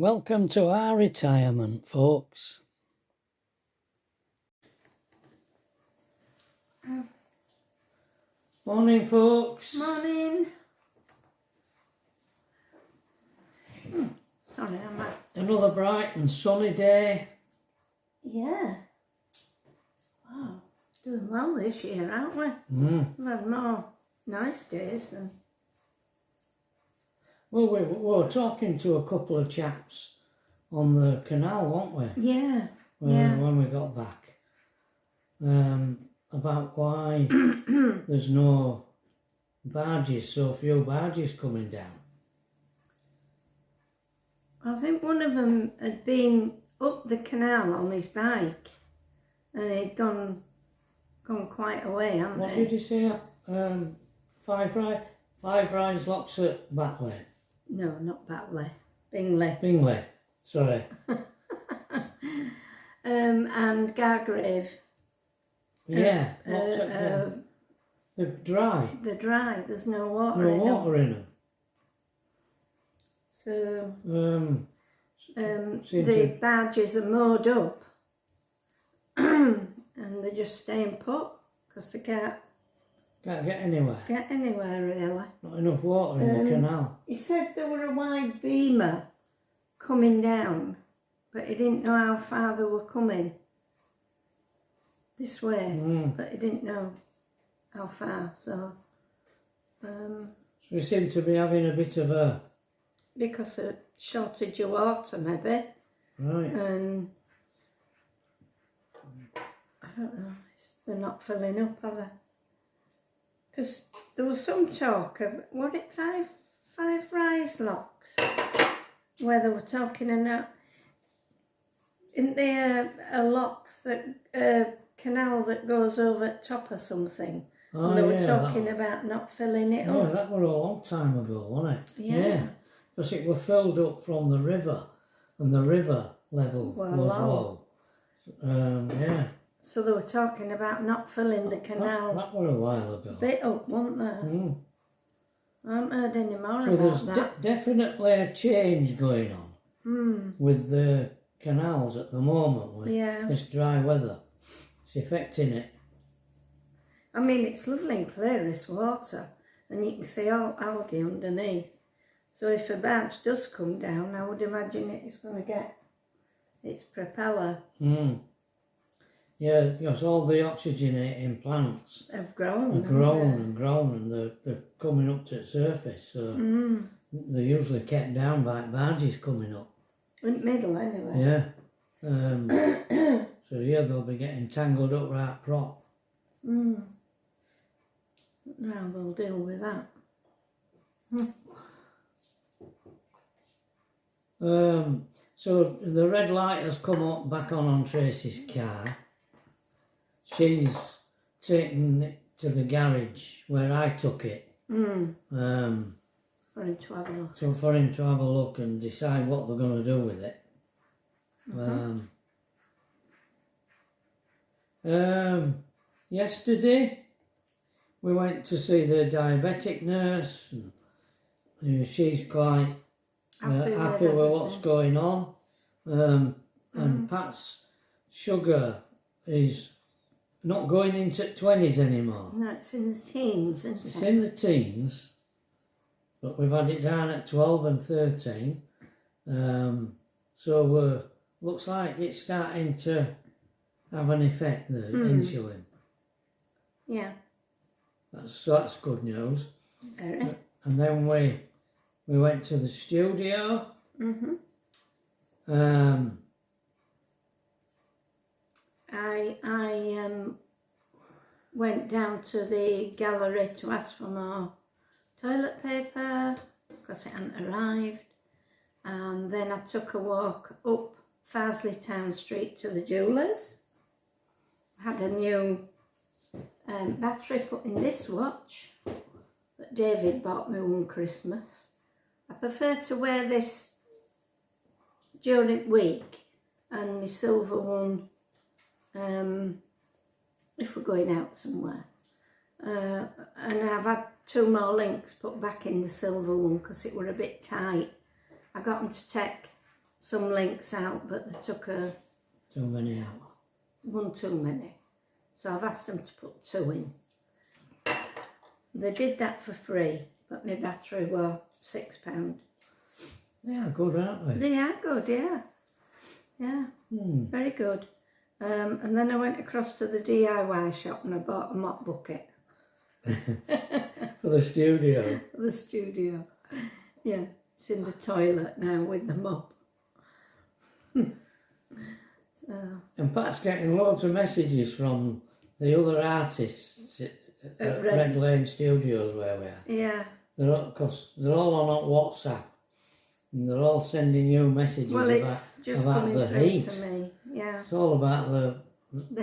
Welcome to our retirement, folks. Morning, folks. Morning. Sorry, I'm out. Another bright and sunny day. Yeah. Wow. Doing well this year, aren't we? We've had more nice days than... Well, we were talking to a couple of chaps on the canal, weren't we? Yeah. When we got back. About why there's no barges, so few barges coming down. I think one of them had been up the canal on his bike and he'd gone quite away, hadn't What he? did you say? Five Rise locks at Batley. No, not Batley. Bingley, sorry. And Gargrave. Yeah, locks at they're dry. They're dry, there's no water No in them. water in them. So... seem the to- barges are moored up and they're just staying put because they can't Can't get anywhere. get anywhere really. Not enough water in the canal. He said there were a wide beamer coming down, but he didn't know how far they were coming this way, but he didn't know how far, so So we seem to be having a bit of a... because of shortage of water maybe, Right. and I don't know, they're not filling up, are they? Because there was some talk of, what it, five rise locks, where they were talking about, isn't there a lock that, canal that goes over the top or something? Oh, And they were yeah, talking about not filling it Yeah, up. that was a long time ago, wasn't it? Yeah. Because it was filled up from the river, and the river level Well, was low. Yeah. So they were talking about not filling the canal That was a while ago. bit up, weren't they? I haven't heard any more So about there's that. definitely a change going on with the canals at the moment with this dry weather. It's affecting it. I mean, it's lovely and clear, this water, and you can see all algae underneath. So if a barge does come down, I would imagine it's going to get its propeller. Yeah, because all the oxygenating plants Have grown. have grown and grown, and they're coming up to the surface. So they're usually kept down by barges coming up. In the middle, anyway. Yeah. So yeah, they'll be getting tangled up right prop. Now they'll deal with that. So the red light has come up back on Tracy's car. She's taken it to the garage where I took it. For him to have a look. So for him to have a look and decide what they're going to do with it. Yesterday we went to see the diabetic nurse, and she's quite happy with what's going on. And Pat's sugar is not going into 20s anymore. No, it's in the teens, isn't It's it? in the teens, but we've had it down at 12 and 13. So looks like it's starting to have an effect, the insulin. Yeah. That's good news. Very. And then we went to the studio. I went down to the gallery to ask for more toilet paper because it hadn't arrived, and then I took a walk up Farsley Town Street to the jewellers. I had a new battery put in this watch that David bought me one Christmas. I prefer to wear this during the week and my silver one if we're going out somewhere. And I've had 2 more links put back in the silver one because it were a bit tight. I got them to take some links out, but they took Too many out. one too many. So I've asked them to put 2 in. They did that for free, but my battery were £6. They are good, aren't they? They are good, yeah. Yeah, very good. And then I went across to the DIY shop and I bought a mop bucket. For the studio. For the studio. Yeah, it's in the toilet now with the mop. So. And Pat's getting loads of messages from the other artists at Red Lane Studios where we are. Yeah. Because they're all on WhatsApp. And they're all sending you messages about the heat. To me. Yeah. It's all about the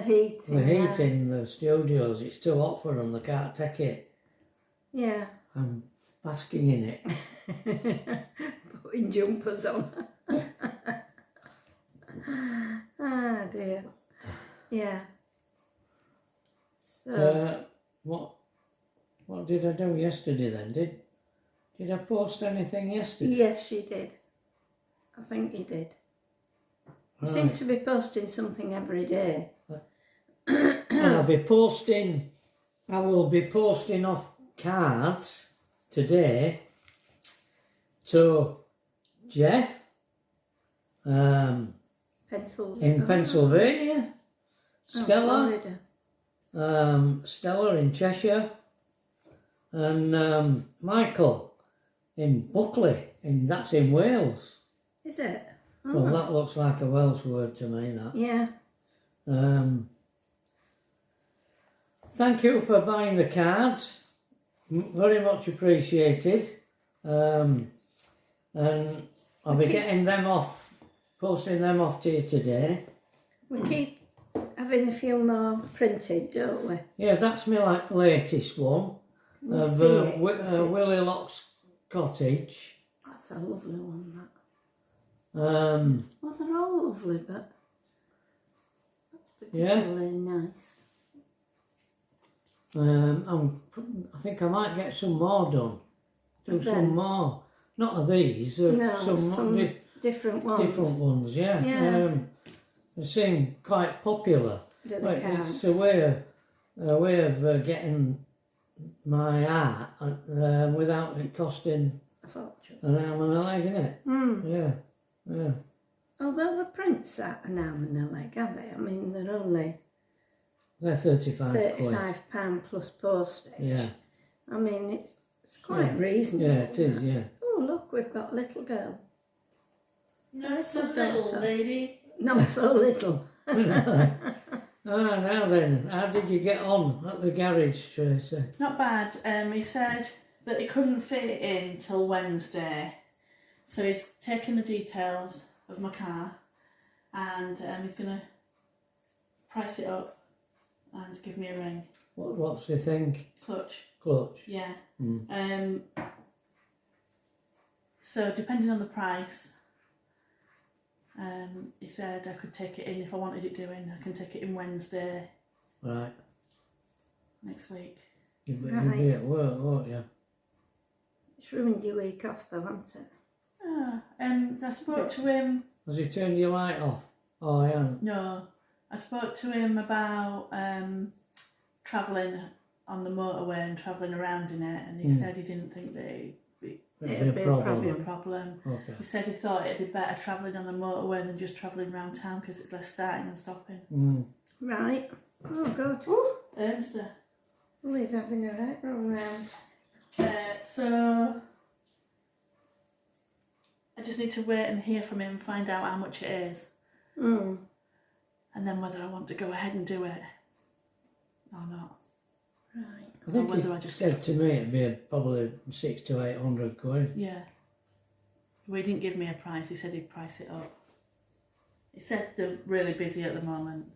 heat in the studios. It's too hot for them. They can't take it. Yeah. I'm basking in it. Putting jumpers on. Ah dear. Yeah. So. What did I do yesterday then? Did I post anything yesterday? Yes, you did. I think you did. You seem to be posting something every day. I will be posting off cards today to Jeff in Pennsylvania, Stella, Stella in Cheshire, and Michael in Buckley, that's in Wales. Is it? Oh. Well, that looks like a Welsh word to me, that. Yeah. Thank you for buying the cards. Very much appreciated. And I'll be getting them off, posting them off to you today. We keep having a few more printed, don't we? Yeah, that's my latest one. Of Willie Lock's Cottage. That's a lovely one, that. Well, they're all lovely, but that's particularly nice. I think I might get some more done. Do some more. Not of these. Some different ones. Different ones, yeah. They seem quite popular. It's a way of getting my art without it costing a fortune. An arm and a leg, innit? Yeah. Although the prints are an arm and a leg, are they? I mean, they're £35 plus postage. Yeah. I mean, it's quite reasonable. Yeah, it is, yeah. Oh, look, we've got a little girl. Not so little, lady. Not so little. Now then, how did you get on at the garage, Tracy? Not bad. He said that he couldn't fit it in till Wednesday. So he's taken the details of my car and he's going to price it up and give me a ring. What's the thing? Clutch. Yeah. So depending on the price, he said I could take it in if I wanted it doing. I can take it in Wednesday. Right. Next week. You'll be at work, won't you? It's ruined your week off though, hasn't it? I spoke to him. Has he turned your light off? Oh, I haven't. No. I spoke to him about travelling on the motorway and travelling around in it, and he said he didn't think that it'd be a problem. Okay. He said he thought it'd be better travelling on the motorway than just travelling around town because it's less starting and stopping. Right. Oh, good. Ernster. Oh, he's having a right run round. So I just need to wait and hear from him, find out how much it is. And then whether I want to go ahead and do it or not. Right. I think he said to me it'd be probably 600 to 800 quid. Yeah. Well, he didn't give me a price, he said he'd price it up. He said they're really busy at the moment.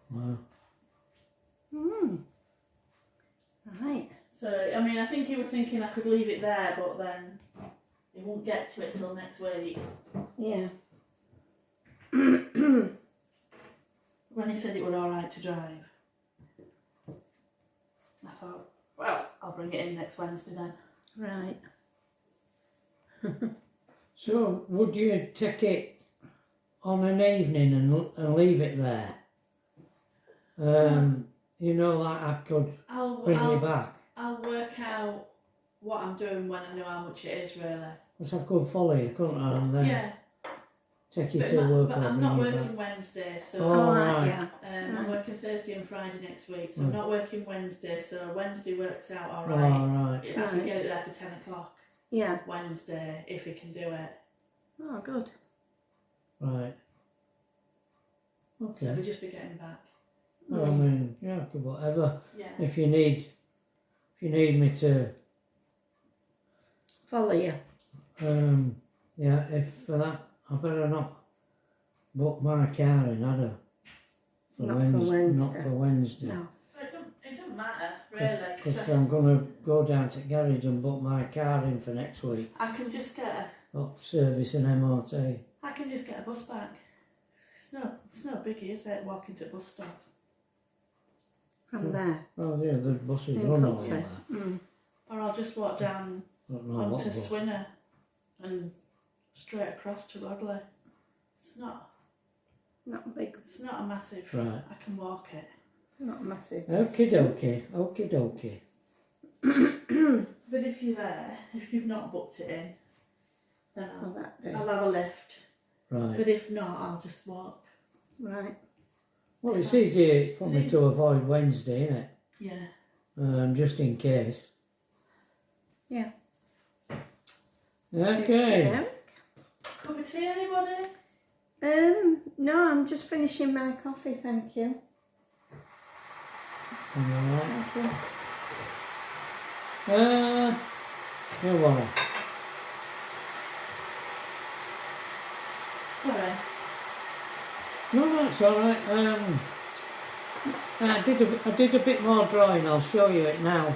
Wow. Right. So, I mean, I think he was thinking I could leave it there, but then he won't get to it till next week. Yeah. When he said it were alright to drive, I thought, well, I'll bring it in next Wednesday then. Right. So, would you take it on an evening and leave it there. You know, like I could bring you back. I'll work out what I'm doing when I know how much it is, really. Because I could follow you, couldn't I? And then Yeah. take you to work. But or I'm bring not you working back. Wednesday, so Oh, right. Yeah. I'm working Thursday and Friday next week, so I'm not working Wednesday, so Wednesday works out Oh, alright. right. I can get it there for 10 o'clock Yeah. Wednesday if we can do it. Oh, good. Right. So Okay. we'll just be getting back. Well, I mean, yeah, whatever. Yeah. If you need me to, Follow you. yeah, if for that, I better not book my car in, had I? Not for Wednesday. Not for Wednesday. No. It don't matter, really. Because I'm going to go down to the garage and book my car in for next week. I can just get Service and MOT. a bus back. It's no biggie, is it, walking to the bus stop? From there. Oh yeah, the buses In run all Pudsey. that. Or I'll just walk down Don't know what onto bus. Swinner and straight across to Rodley. It's not Not big. It's not a massive. Right. I can walk it. Not massive. Okie dokie. Okie dokie. But if you're there, if you've not booked it in, then For that day. I'll have a lift. Right. But if not, I'll just walk. Right. Well, it's easier for me to avoid Wednesday, isn't it? Yeah. Just in case. Yeah. Okay. Cup of tea, anybody? No, I'm just finishing my coffee, thank you. Alright. Thank you. Yeah, well. Sorry. No, that's alright. I did a bit more drawing. I'll show you it now.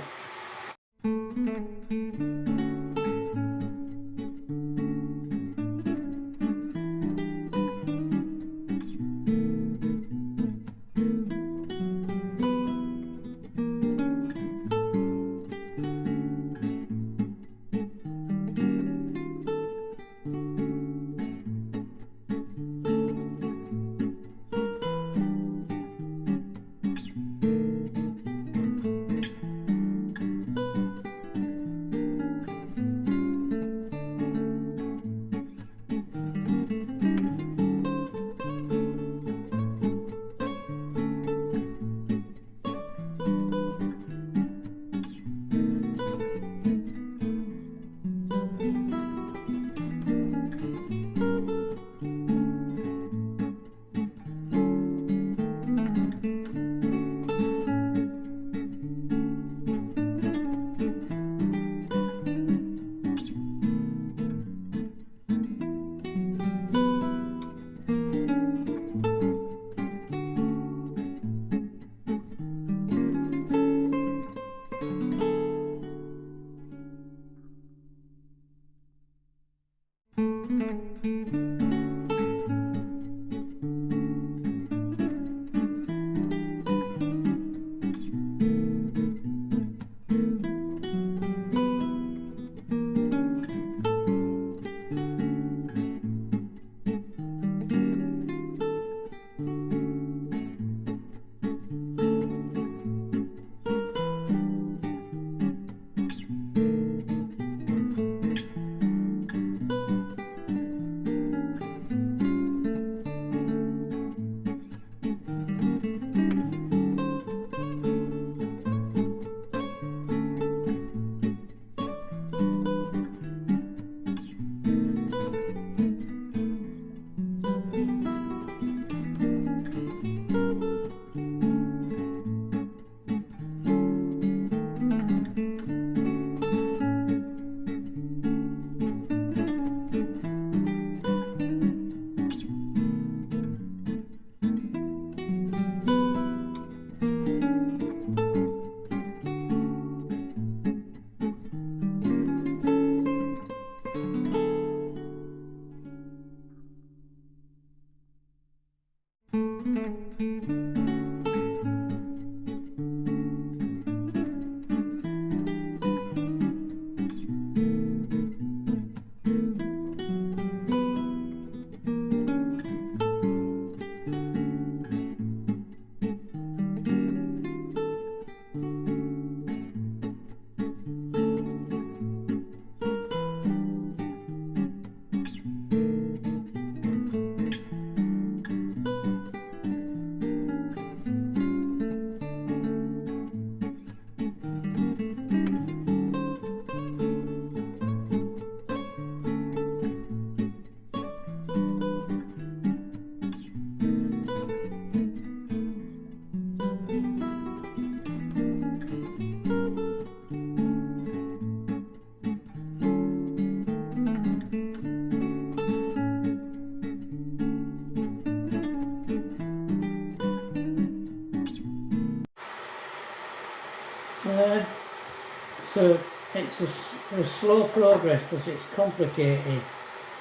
it's a slow progress because it's complicated.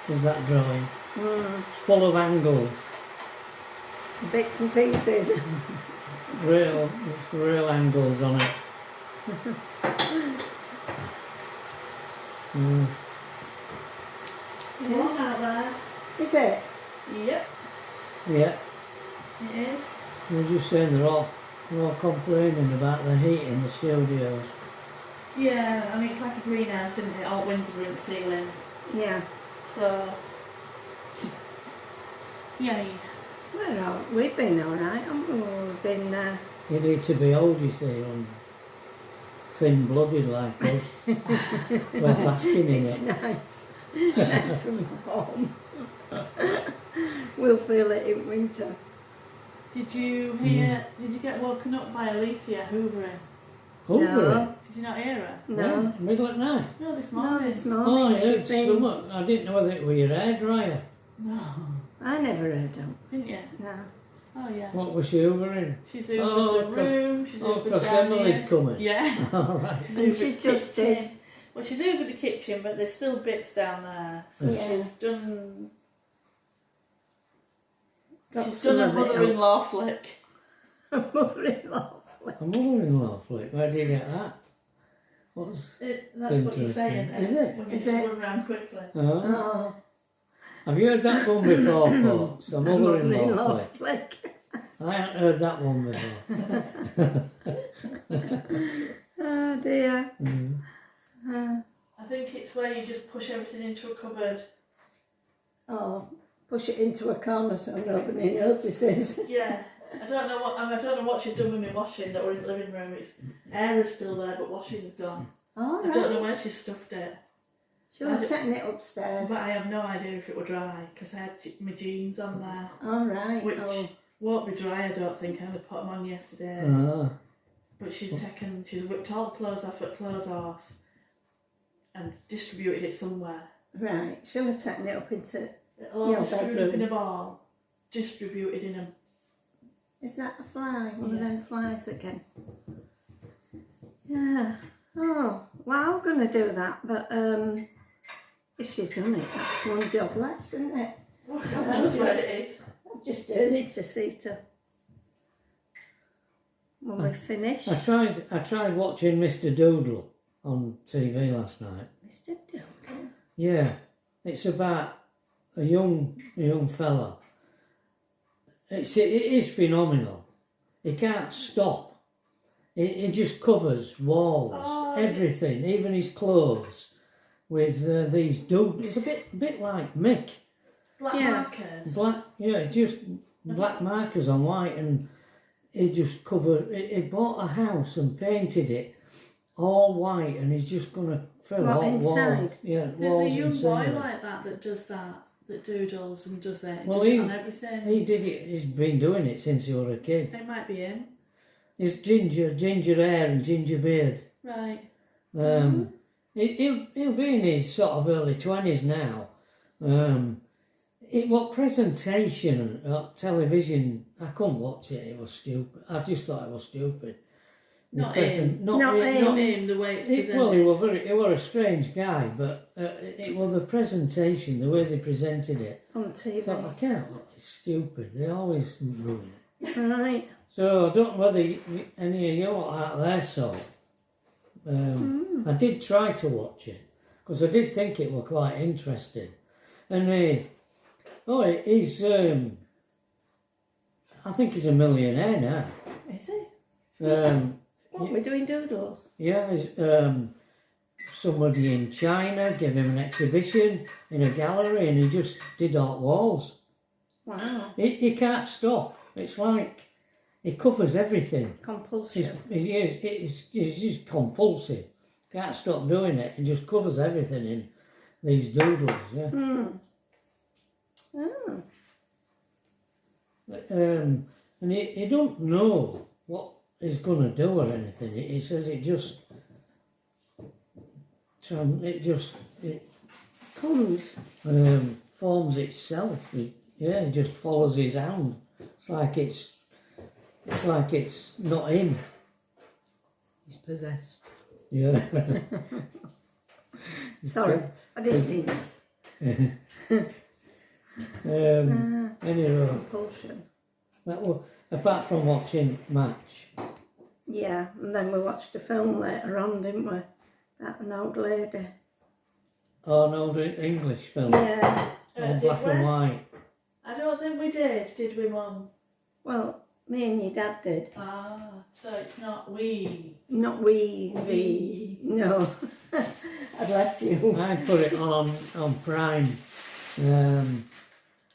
Is that drawing? It's full of angles. Bits and pieces. Real angles on it. It's long out there. Is it? Yep, Yeah. it is. I was just saying they're all complaining about the heat in the studios. Yeah, I mean it's like a greenhouse, isn't it? All windows are in the ceiling. Yeah. So, yay. Well, we've been alright, haven't we? We've been, You need to be old, you see, and thin-blooded like us. We're basking in it's it. nice. Nice from home. We'll feel it in winter. Did you hear, did you get woken up by Alethea hoovering? Over No. Did you not hear her? it? No. Middle at night. No, this No, morning. this Oh, morning I she's heard been... something. I didn't know whether it was your hairdryer. No. I never heard them. Didn't you? No. Oh yeah. What was she hoovering? She's hoovered Oh, the room, she's Oh, hoovered because down Emily's here. coming. Yeah. All right. She's And hoovered she's the dusted. kitchen. Well, she's over the kitchen, but there's still bits down there. So Yeah. she's done. Got She's some done a of it out. mother-in-law flick. Mother-in-law. A mother-in-law flick. Where did you get that? That's what you're saying. Is it? When you Is just it? run around quickly. Oh, Have you heard that one before, folks? A mother-in-law mother-in-law flick. flick. I haven't heard that one before. Oh dear. I think it's where you just push everything into a cupboard. Oh, push it into a corner so nobody notices. Yeah. I don't know what she's done with my washing that were in the living room. It's air is still there, but washing's gone. All I don't right. know where she's stuffed it. She'll have taken it upstairs. But I have no idea if it were dry because I had my jeans on there, All right. which Oh, won't be dry. I don't think. I had put them on yesterday. Ah. But she's whipped all the clothes off at clothes horse and distributed it somewhere. right. She'll have taken it up into... All Your screwed up bedroom. in a ball, distributed in a... Is that a fly? One of Yeah. them flies again. Yeah. Oh, well, I'm going to do that, but if she's done it, that's one job less, isn't it? God knows where it is. I'll just do it to see to when we finish. I tried watching Mr. Doodle on TV last night. Mr. Duncan. Yeah, it's about a young fella. It is phenomenal. He can't stop. He just covers walls, Oh, everything, even his clothes, with these doodles. It's a bit like Mick. Black Yeah. markers. Just black markers on white, and he just covered. He bought a house and painted it all white, and he's just gonna fill What, all inside? walls. Yeah, There's walls a young inside. boy like that does that doodles and does it. Well, Does he- it on everything. He did it. He's been doing it since he was a kid. It might be him. He's ginger hair and ginger beard. Right. He'll be in his sort of early 20s now. What presentation on television? I couldn't watch it. It was stupid. I just thought it was stupid. Not The him. Not Not him. him. Not him, the way it's presented. Well, he was a strange guy, but it was the presentation, the way they presented it. On I TV. thought, I can't watch. It's stupid. They always ruin it. Right. So I don't know whether any of you out there saw. I did try to watch it because I did think it was quite interesting, and he's I think he's a millionaire now. Is it? Um, We're doing doodles. yeah, he's, somebody in China gave him an exhibition in a gallery, and he just did art walls. Wow. He can't stop. It's like he covers everything. Compulsion. He's just compulsive. Can't stop doing it. He just covers everything in these doodles, yeah. Oh. And he don't know what he's going to do or anything. He says it Comes. forms itself. It just follows his hand. It's like it's not him. He's possessed. Yeah. Sorry, I didn't see that. Anyway, Compulsion. apart from watching match, Yeah, and then we watched a film later on, didn't we? That an old lady. oh no, the English film, Yeah. all Did black we? and white. I don't think we did we, Mum? Well, me and your dad did. Ah, so it's not we. Not we. No. I'd left you. I put it on Prime,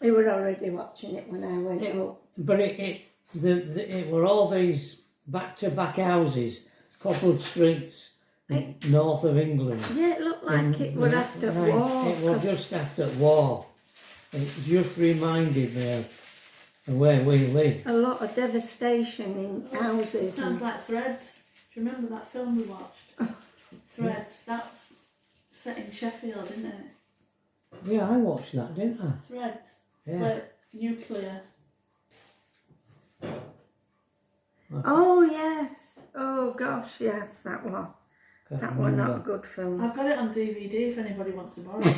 We were already watching it when I went up. but it were all these back-to-back houses, coupled streets, north of England. Yeah, it looked like it was after Right, war. it was just after war. It just reminded me of where we live. A lot of devastation in houses. Sounds like Threads. Do you remember that film we watched? Threads. That's set in Sheffield, isn't it? Yeah, I watched that, didn't I? Threads. Yeah. Where nuclear. Oh yes. Oh gosh, yes, that one. Can't That was not a remember. good film. I've got it on DVD if anybody wants to borrow it.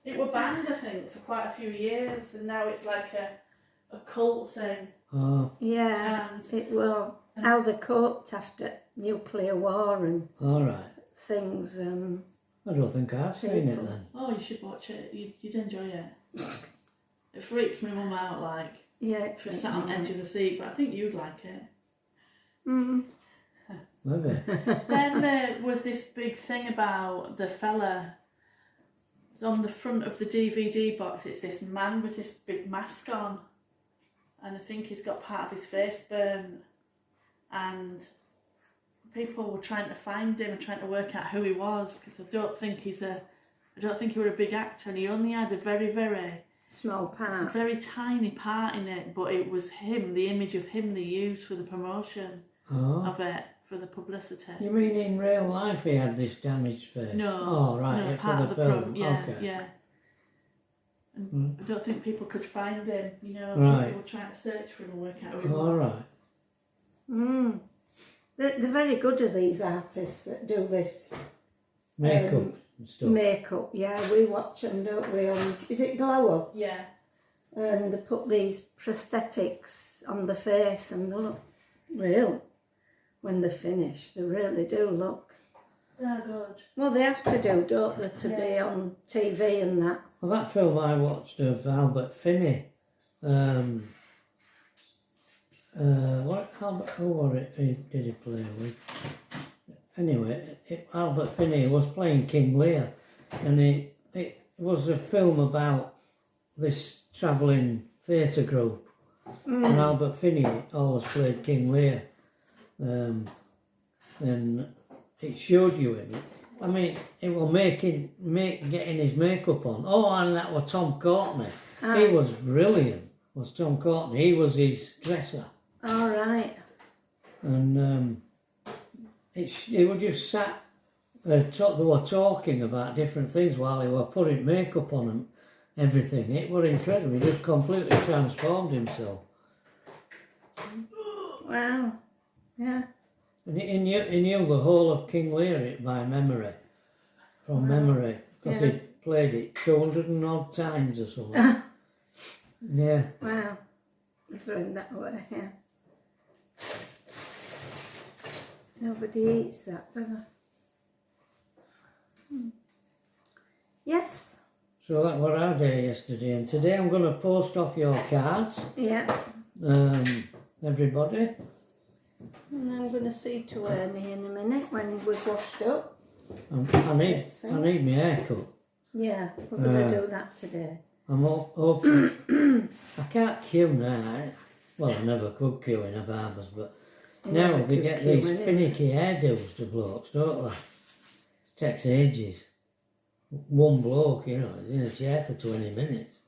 It was banned, I think, for quite a few years, and now it's like a cult thing. Oh, Yeah, And it was how they coped after nuclear war and all right. things. I don't think I've seen it then. oh, you should watch it. You'd enjoy it. It freaked my mum out, like Yeah, she was sat on the edge of the seat, but I think you'd like it. Maybe. Then there was this big thing about the fella. It's on the front of the DVD box. It's this man with this big mask on, and I think he's got part of his face burnt. And people were trying to find him and trying to work out who he was, because I don't think he was a big actor, and he only had a very, very small part. very tiny part in it. But it was him, the image of him they used for the promotion Oh. of it, for the publicity. You mean in real life he had this damaged face? No. Oh, right, No, yeah, part for of the the film. yeah, Okay. yeah. And I don't think people could find him. You know, Right. people were trying to search for him and work out who he All was. right. They're very good at these artists that do this Makeup and stuff. makeup. Yeah, we watch them, don't we? Is it Glow Up? Yeah. And they put these prosthetics on the face and they look real when they're finished. They really do look. Oh, good. Well, they have to do, don't they, to be on TV and that. Well, that film I watched of Albert Finney, who was it did he play with? Anyway, Albert Finney was playing King Lear, and it was a film about this travelling theatre group, and Albert Finney always played King Lear, and it showed you him. I mean, it was getting his makeup on. Oh, and that was Tom Courtenay. He was brilliant. Was Tom Courtenay? He was his dresser. All right. And they were just sat. They were talking about different things while they were putting makeup on and everything. It was incredible. He just completely transformed himself. Wow. Yeah. And he knew the whole of King Lear by memory, from memory, because he played it 200 and odd times or something. Yeah. Wow. You throw him that way, yeah. Nobody eats that, do they? Yes. So that was our day yesterday, and today I'm going to post off your cards. Yeah. Everybody. And I'm going to see to Ernie in a minute when we've washed up. I need my haircut. Yeah, we're going to do that today. I'm hoping. I can't queue now. Well, I never could queue in a barber's, but now they get these finicky hairdos to blokes, don't they? Takes ages. One bloke, you know, is in a chair for 20 minutes,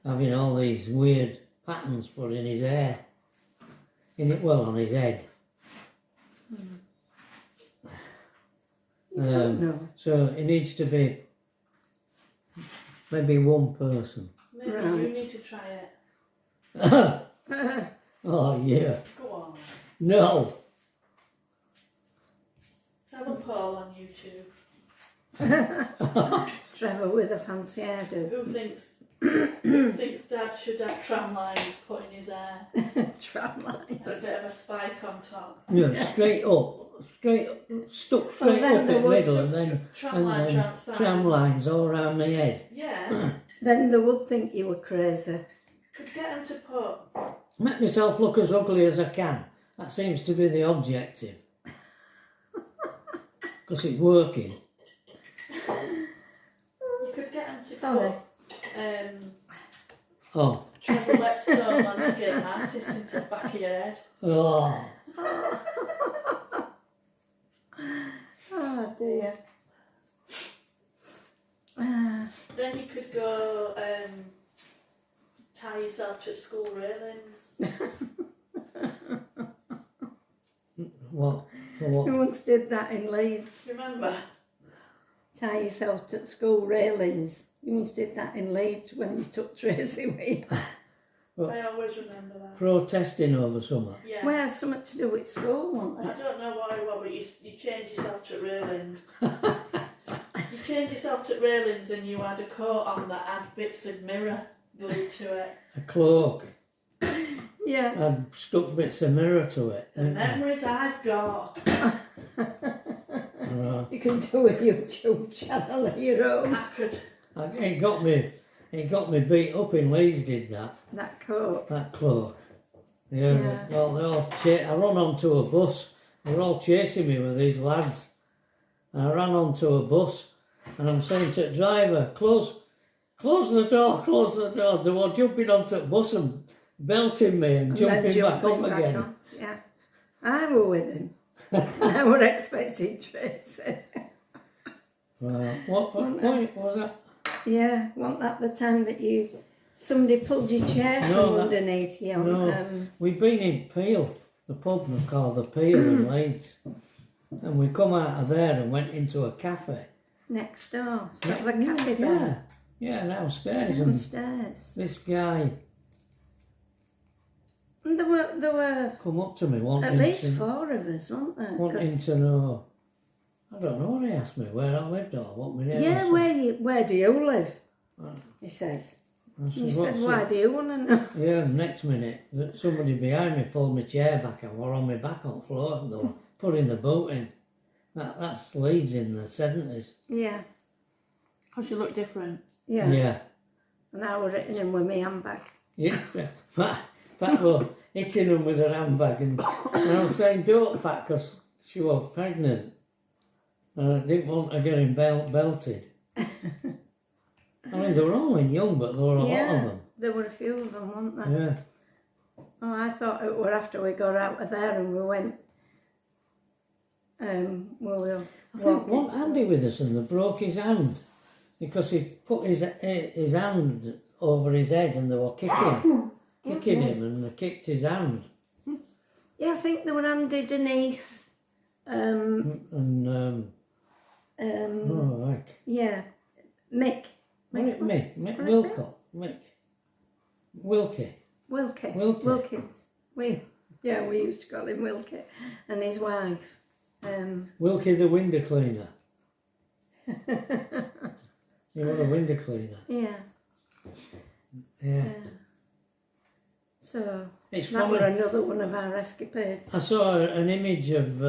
having all these weird patterns put in his hair. On his head. No. So it needs to be maybe one person. Maybe Right. you need to try it. Oh yeah. Go on. No. have a poll on YouTube. Trevor with a fancy hairdo. Who thinks Dad should have tram lines put in his hair? Tram lines. And a bit of a spike on top. Yeah, straight up, stuck straight then up there in the was middle, and then tram lines all around my head. Yeah. Then they would think you were crazy. Could get him to put. Make myself look as ugly as I can. That seems to be the objective. Because it's working. You could get him to Sorry. put Trevor Whetstone landscape artist into the back of your head. Oh, Oh dear. Then you could go tie yourself to school railings. what? For what? You once did that in Leeds. Remember? Tie yourself to school railings. You once did that in Leeds when you took Tracy with you. Well, I always remember that. Protesting over summer. Yeah. Well, something to do with school, wasn't I it? don't know why, but you change yourself to railings. You change yourself to railings and you had a coat on that had bits of mirror glued to it. A cloak. Yeah. I'd stuck bits of mirror to it. The memories I've got. You can do a YouTube channel of your own. I could. It got me beat up in Leeds, did that. That coat. That cloak. Yeah. Yeah. Well, I ran onto a bus. They were all chasing me with these lads. And I ran onto a bus and I'm saying to the driver, close the door, close the door. They were jumping onto the bus and belting me and jumping back up again. On. Yeah. I were with him. I were expecting Tracy. Right. What was that? Yeah, wasn't that the time that somebody pulled your chair from underneath you? No, we've been in Peel, the pub we call the Peel in Leeds. And we come out of there and went into a cafe. Next door, sort of a cafe bar. Yeah, downstairs. Downstairs. And this guy And there were come up to me wanting at least to, 4 of us, weren't there? wanting to know. I don't know what he asked me, where I lived or what my name Yeah, was. where do you live? Right. He says. I He "What's said, it?" why do you want to know? Yeah, next minute, somebody behind me pulled my chair back and were on my back on the floor and they were putting the boot in. That's Leeds in the 70s. Yeah, Because you look different. yeah. Yeah. And I were hitting him with my handbag. Yeah. Pat was hitting them with her handbag and I was saying, don't, Pat, because she was pregnant. And I didn't want her getting belted. I mean, they were only young, but there were a lot of them. There were a few of them, weren't there? Yeah. Oh, I thought it were after we got out of there and we went. I think one Andy with us and they broke his hand because he put his hand over his head and they were kicking him and they kicked his hand. Yeah, I think they were Andy, Denise. Oh, like. Yeah, Mick. Mick Wilcott. Mick. Wilkie. Wilkins. We used to call him Wilkie. And his wife. Wilkie the window cleaner. He was a window cleaner. Yeah. Yeah. So It's that funny. were another one of our escapades. I saw an image of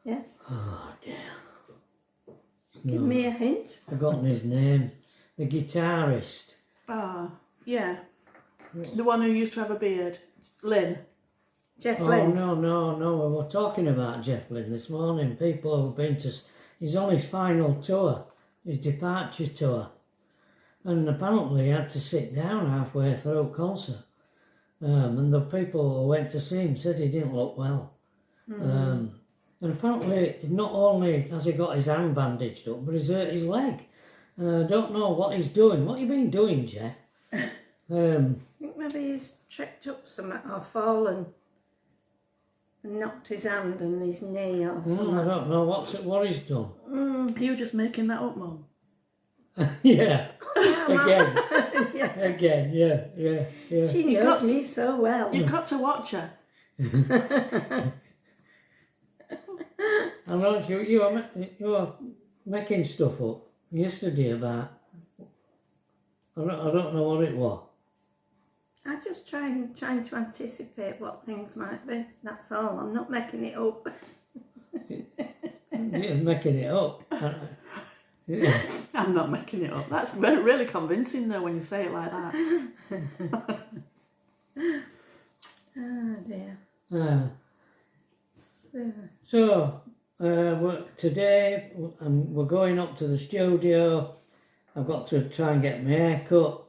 Yes. oh dear. Give me a hint. I've forgotten his name. The guitarist. Ah, yeah. The one who used to have a beard. Lynn. Jeff Oh Lynne. no. We were talking about Jeff Lynne this morning. People have been to. He's on his final tour, his departure tour, and apparently he had to sit down halfway through concert. And the people who went to see him said he didn't look well. And apparently, not only has he got his hand bandaged up, but he's hurt his leg. I don't know what he's doing. What have you been doing, Jeff? I think maybe he's tripped up something or fallen and knocked his hand and his knee or something. I don't know what he's done. You just making that up, Mum? Yeah. Again. Yeah. Again. Yeah. She knows me so well. You've got to watch her. I know you were making stuff up yesterday about. I don't know what it was. I just trying to anticipate what things might be. That's all. I'm not making it up. You're making it up. I'm not making it up. That's really convincing though when you say it like that. Oh dear. So today we're going up to the studio. I've got to try and get my hair cut.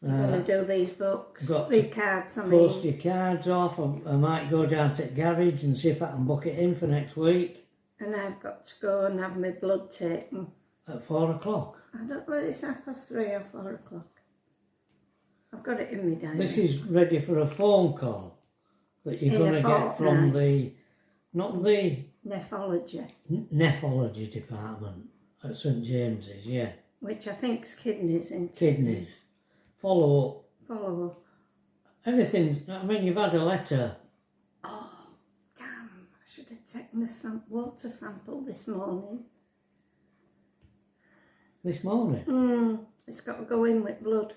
I'm going to do these books, got these cards, I mean. Post your cards off. I might go down to the garage and see if I can book it in for next week. And I've got to go and have my blood taken. At 4 o'clock. I don't know whether it's 3:30 or 4 o'clock. I've got it in my diary. This is ready for a phone call that you're going to get from not the nephrology department at St James's, yeah. Which I think's kidneys, isn't it? Kidneys. Follow Follow up. Everything's, I mean, you've had a letter. Oh, damn. I should have taken a water sample this morning. This morning? It's got to go in with blood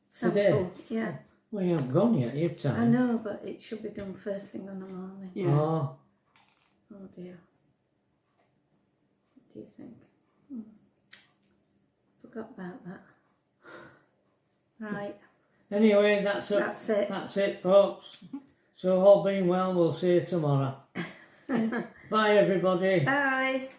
sample. Today? Yeah. Well, you haven't gone yet, you've time. I know, but it should be done first thing on the morning. Yeah. Oh, Oh dear. What do you think? Forgot about that. Right. anyway, that's it. That's it, folks. So all being well, we'll see you tomorrow. Bye, everybody. Bye.